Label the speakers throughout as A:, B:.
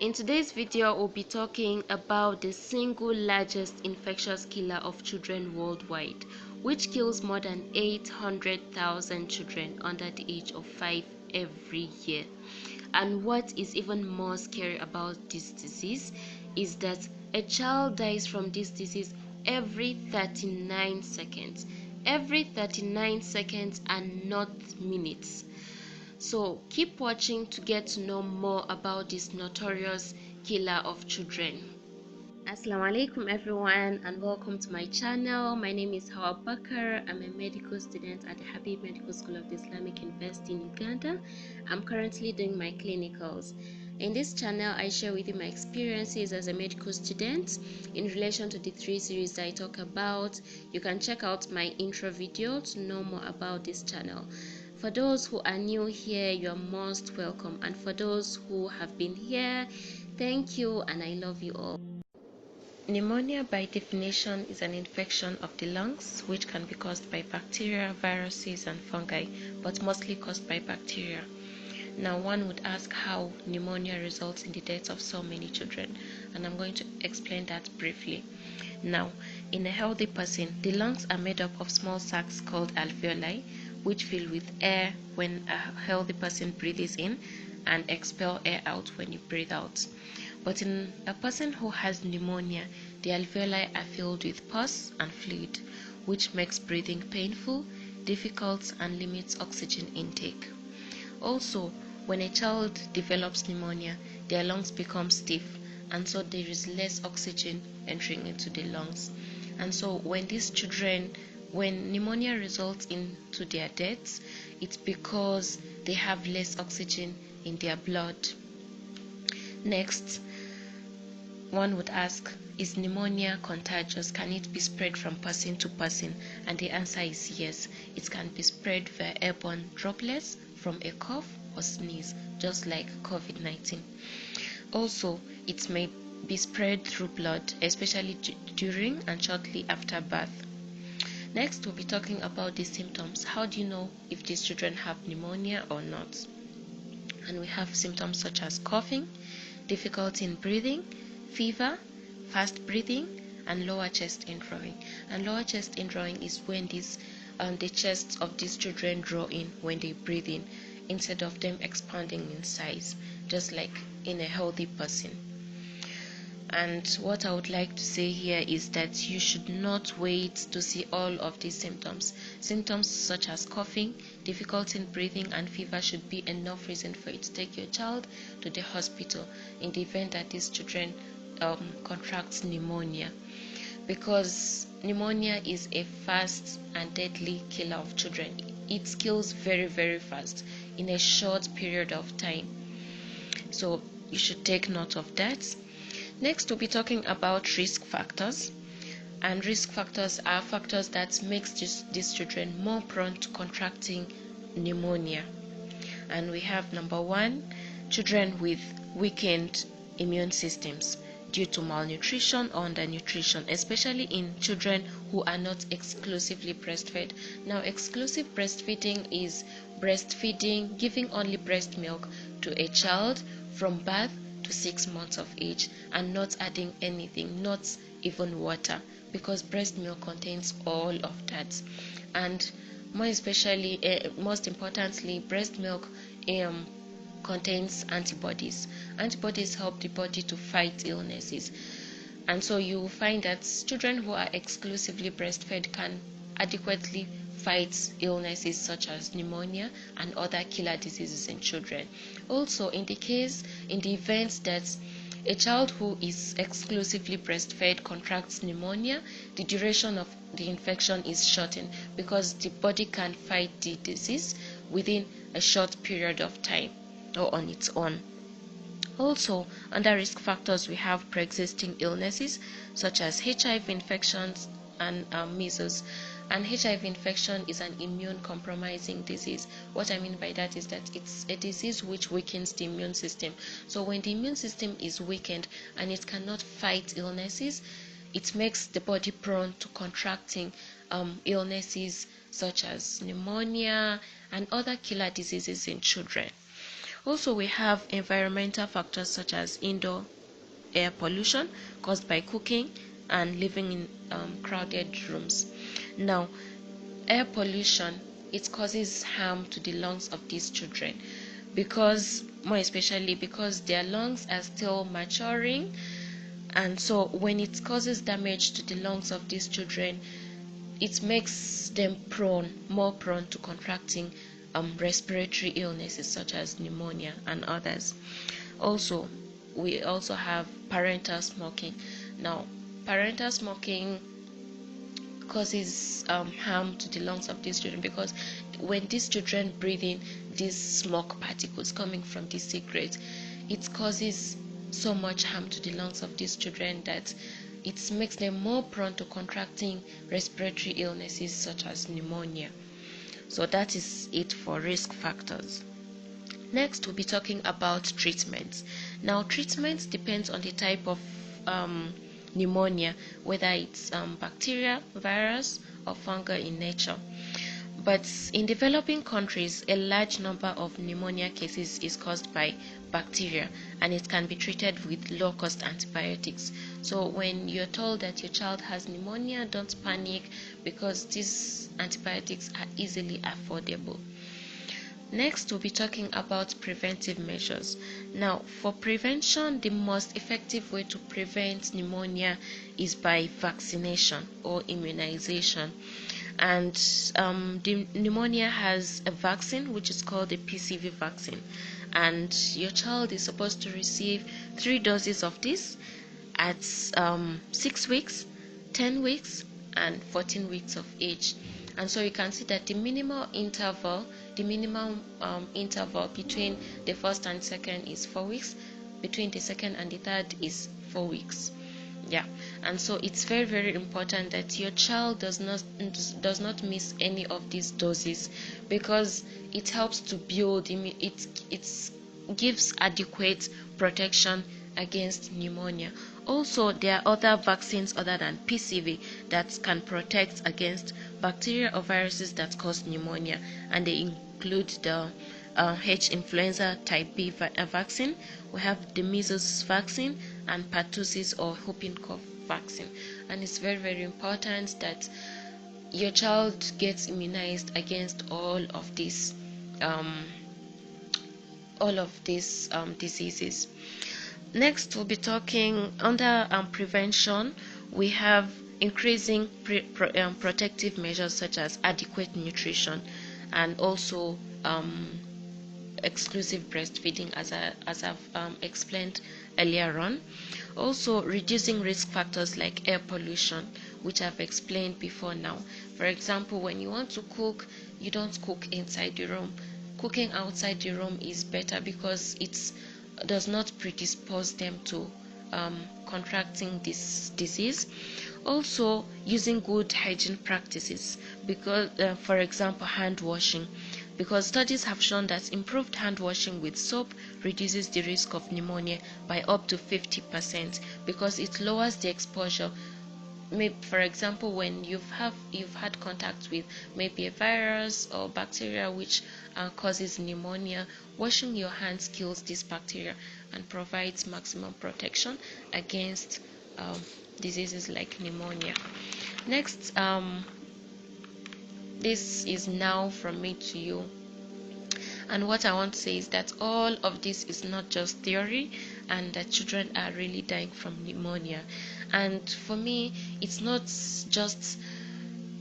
A: In today's video, we'll be talking about the single largest infectious killer of children worldwide, which kills more than 800,000 children under the age of 5 every year. And what is even more scary about this disease is that a child dies from this disease every 39 seconds. Every 39 seconds and not minutes. So keep watching to get to know more about this notorious killer of children. Assalamu alaikum everyone, and welcome to my channel. My name is Hawa Bakar. I'm a medical student at the Habib Medical School of the Islamic University in Uganda. I'm currently doing my clinicals. In this channel, I share with you my experiences as a medical student in relation to the 3 series I talk about. You can check out my intro video to know more about this channel. For those who are new here, you are most welcome, and for those who have been here, thank you and I love you all. Pneumonia by definition is an infection of the lungs which can be caused by bacteria, viruses and fungi, but mostly caused by bacteria. Now one would ask how pneumonia results in the death of so many children, and I'm going to explain that briefly. Now, in a healthy person, the lungs are made up of small sacs called alveoli, which fill with air when a healthy person breathes in and expel air out when you breathe out. But in a person who has pneumonia, the alveoli are filled with pus and fluid, which makes breathing painful, difficult, and limits oxygen intake. Also, when a child develops pneumonia, their lungs become stiff, and so there is less oxygen entering into the lungs. And so when pneumonia results into their deaths, it's because they have less oxygen in their blood. Next, one would ask, is pneumonia contagious? Can it be spread from person to person? And the answer is yes. It can be spread via airborne droplets from a cough or sneeze, just like COVID-19. Also, it may be spread through blood, especially during and shortly after birth. Next, we'll be talking about the symptoms. How do you know if these children have pneumonia or not? And we have symptoms such as coughing, difficulty in breathing, fever, fast breathing, and lower chest indrawing. And lower chest indrawing is when the chests of these children draw in when they breathe in, instead of them expanding in size, just like in a healthy person. And what I would like to say here is that you should not wait to see all of these symptoms. Symptoms such as coughing, difficulty in breathing, and fever should be enough reason for you to take your child to the hospital in the event that these children contract pneumonia, because pneumonia is a fast and deadly killer of children. It kills very, very fast in a short period of time. So you should take note of that. Next, we'll be talking about risk factors. And risk factors are factors that makes these children more prone to contracting pneumonia. And we have number 1, children with weakened immune systems due to malnutrition or undernutrition, especially in children who are not exclusively breastfed. Now, exclusive breastfeeding is breastfeeding, giving only breast milk to a child from birth to 6 months of age and not adding anything, not even water, because breast milk contains all of that. And most importantly, breast milk contains antibodies. Antibodies help the body to fight illnesses, and so you will find that children who are exclusively breastfed can adequately fight illnesses such as pneumonia and other killer diseases in children. Also, in the event that a child who is exclusively breastfed contracts pneumonia, the duration of the infection is shortened because the body can fight the disease within a short period of time or on its own. Also, under risk factors, we have pre-existing illnesses such as HIV infections and measles. And HIV infection is an immune compromising disease. What I mean by that is that it's a disease which weakens the immune system. So when the immune system is weakened and it cannot fight illnesses, it makes the body prone to contracting illnesses such as pneumonia and other killer diseases in children. Also, we have environmental factors such as indoor air pollution caused by cooking and living in crowded rooms. Now, air pollution, it causes harm to the lungs of these children, because more especially because their lungs are still maturing, and so when it causes damage to the lungs of these children, it makes them more prone to contracting respiratory illnesses such as pneumonia and others. Also, we also have parental smoking. Now, parental smoking causes harm to the lungs of these children, because when these children breathe in these smoke particles coming from these cigarettes, it causes so much harm to the lungs of these children that it makes them more prone to contracting respiratory illnesses such as pneumonia. So that is it for risk factors. Next, we'll be talking about treatments. Now, treatment depends on the type of pneumonia, whether it's bacteria, virus, or fungal in nature. But in developing countries, a large number of pneumonia cases is caused by bacteria, and it can be treated with low-cost antibiotics. So when you're told that your child has pneumonia, don't panic, because these antibiotics are easily affordable. Next, we'll be talking about preventive measures. Now, for prevention, the most effective way to prevent pneumonia is by vaccination or immunization. And the pneumonia has a vaccine which is called the PCV vaccine, and your child is supposed to receive 3 doses of this at 6 weeks, 10 weeks, and 14 weeks of age. And so you can see that the minimum interval between the first and second is 4 weeks, between the second and the third is 4 weeks. Yeah, and so it's very, very important that your child does not miss any of these doses, because it helps to build it gives adequate protection against pneumonia. Also, there are other vaccines other than PCV that can protect against bacteria or viruses that cause pneumonia, and they include the H influenza type B vaccine. We have the measles vaccine and pertussis or whooping cough vaccine. And it's very, very important that your child gets immunized against all of these diseases. Next, we'll be talking under prevention. We have increasing protective measures such as adequate nutrition, and also exclusive breastfeeding, as I've explained earlier on. Also, reducing risk factors like air pollution, which I've explained before now. For example, when you want to cook, you don't cook inside the room. Cooking outside the room is better, because it does not predispose them to contracting this disease. Also, using good hygiene practices, because for example, hand washing, because studies have shown that improved hand washing with soap reduces the risk of pneumonia by up to 50%, because it lowers the exposure. Maybe, for example, when you've had contact with maybe a virus or bacteria which causes pneumonia, washing your hands kills this bacteria and provides maximum protection against diseases like pneumonia. Next, this is now from me to you, and what I want to say is that all of this is not just theory, and that children are really dying from pneumonia. And for me, it's not just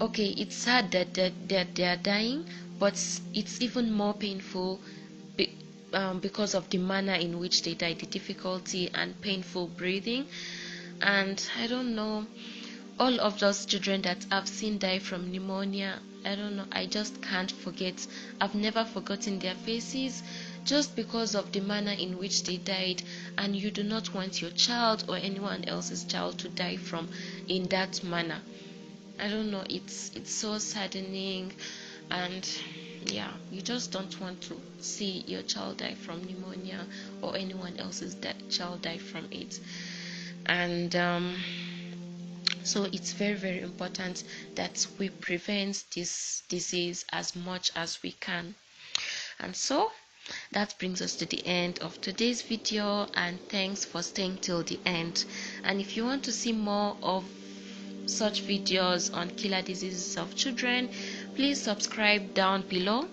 A: okay, it's sad that they are dying, but it's even more painful because of the manner in which they die, the difficulty and painful breathing. And I don't know, all of those children that I've seen die from pneumonia, I don't know, I just can't forget. I've never forgotten their faces, just because of the manner in which they died. And you do not want your child or anyone else's child to die from in that manner. I don't know, it's so saddening, and yeah, you just don't want to see your child die from pneumonia or anyone else's child die from it. And so it's very, very important that we prevent this disease as much as we can. And so That brings us to the end of today's video, and thanks for staying till the end. And if you want to see more of such videos on killer diseases of children, please subscribe down below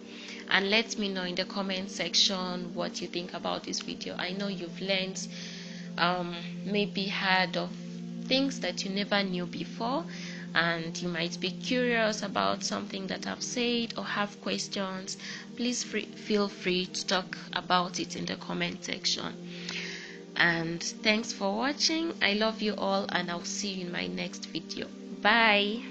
A: and let me know in the comment section what you think about this video. I know you've learned, maybe heard of things that you never knew before, and you might be curious about something that I've said or have questions. Please feel free to talk about it in the comment section. And thanks for watching. I love you all, and I'll see you in my next video. Bye.